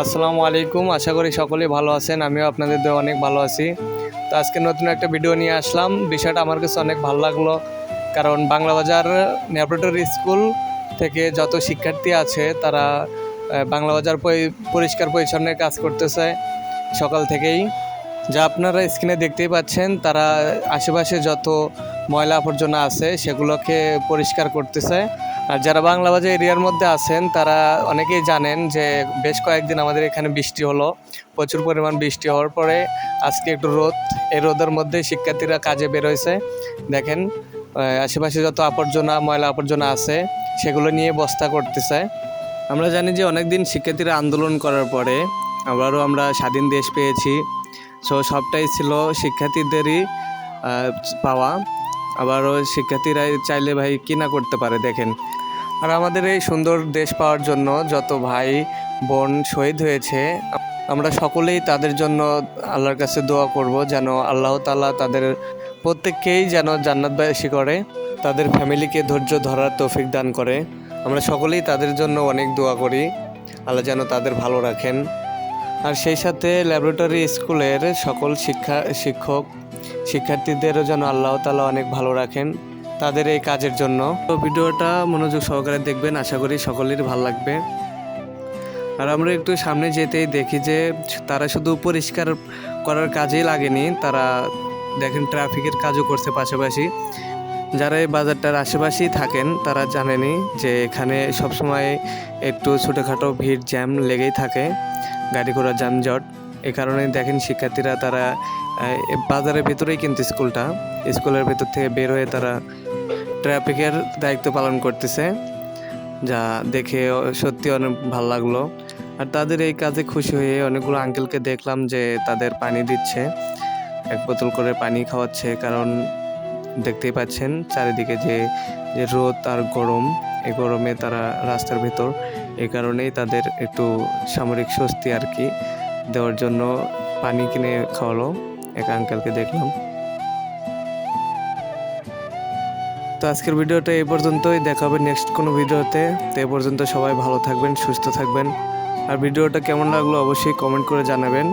আসসালামু আলাইকুম। আশা করি সকলেই ভালো আছেন। আমিও আপনাদের দোয়ায় অনেক ভালো আছি। তো আজকে নতুন একটা ভিডিও নিয়ে আসলাম। বিষয়টা আমার কাছে অনেক ভালো লাগলো, কারণ বাংলা বাজার ল্যাবরেটরি স্কুল থেকে যত শিক্ষার্থী আছে তারা বাংলা বাজার পরিষ্কার পরিচ্ছন্নের কাজ করতেছে সকাল থেকেই। যা আপনারা স্ক্রিনে দেখতেই পাচ্ছেন, তারা আশেপাশে যত ময়লা আবর্জনা আছে সেগুলোকে পরিষ্কার করতেছে। আর যারা বাংলা বাজার এরিয়ার মধ্যে আছেন তারা অনেকেই জানেন যে বেশ কয়েকদিন আমাদের এখানে বৃষ্টি হলো, প্রচুর পরিমাণ বৃষ্টি হওয়ার পরে আজকে একটু রোদ, এই রোদের মধ্যে শিক্ষার্থীরা কাজে বের হয়েছে। দেখেন আশেপাশে যত আবর্জনা ময়লা আবর্জনা আছে সেগুলো নিয়ে বস্তা করতেছে। আমরা জানি যে অনেক দিন শিক্ষার্থীরা আন্দোলন করার পরে আবারও আমরা স্বাধীন দেশ পেয়েছি। সবটাই ছিল শিক্ষার্থীদেরই পাওয়া। আবারও শিক্ষার্থীরা চাইলে ভাই কি না করতে পারে দেখেন। আর আমাদের এই সুন্দর দেশ পাওয়ার জন্য যত ভাই বোন শহীদ হয়েছে, আমরা সকলেই তাদের জন্য আল্লাহর কাছে দোয়া করব যেন আল্লাহ তাআলা তাদের প্রত্যেককেই যেন জান্নাতবাসী করে, তাদের ফ্যামিলিকে ধৈর্য ধরার তৌফিক দান করে। আমরা সকলেই তাদের জন্য অনেক দোয়া করি, আল্লাহ যেন তাদের ভালো রাখেন। আর সেই সাথে ল্যাবরেটরি স্কুলের সকল শিক্ষক শিক্ষার্থীদেরও যেন আল্লাহ তাআলা অনেক ভালো রাখেন তাদের এই কাজের জন্য। তো ভিডিওটা মনোযোগ সহকারে দেখবেন, আশা করি সকলেরই ভালো লাগবে। আর আমরা একটু সামনে যেতেই দেখি যে তারা শুধু পরিষ্কার করার কাজেই লাগেনি, তারা দেখেন ট্রাফিকের কাজও করছে পাশাপাশি। যারা এই বাজারটার আশেপাশেই থাকেন তারা জানেনই যে এখানে সবসময় একটু ছোটোখাটো ভিড় জ্যাম লেগেই থাকে, গাড়ি ঘোড়ার যানজট। এ কারণে দেখেন শিক্ষার্থীরা তারা বাজারের ভেতরেই কিন্তু স্কুলের ভেতর থেকে বের হয়ে তারা ট্রাফিকের দায়িত্ব পালন করতেছে, যা দেখে সত্যি অনেক ভালো লাগলো। আর তাদের এই কাজে খুশি হয়ে অনেকগুলো আঙ্কেলকে দেখলাম যে তাদের পানি দিচ্ছে, এক বোতল করে পানি খাওয়াচ্ছে। কারণ দেখতেই পাচ্ছেন চারিদিকে যে রোদ আর গরম, এই গরমে তারা রাস্তার ভেতর, এই কারণেই তাদের একটু সামরিক স্বস্তি আর কি দেওয়ার জন্য পানি কিনে খাওয়ালো এক আঙ্কেলকে দেখলাম। তো আজকের ভিডিওটা এই পর্যন্তই, দেখা হবে নেক্সট কোনো ভিডিওতে। তো এ পর্যন্ত সবাই ভালো থাকবেন, সুস্থ থাকবেন। আর ভিডিওটা কেমন লাগলো অবশ্যই কমেন্ট করে জানাবেন।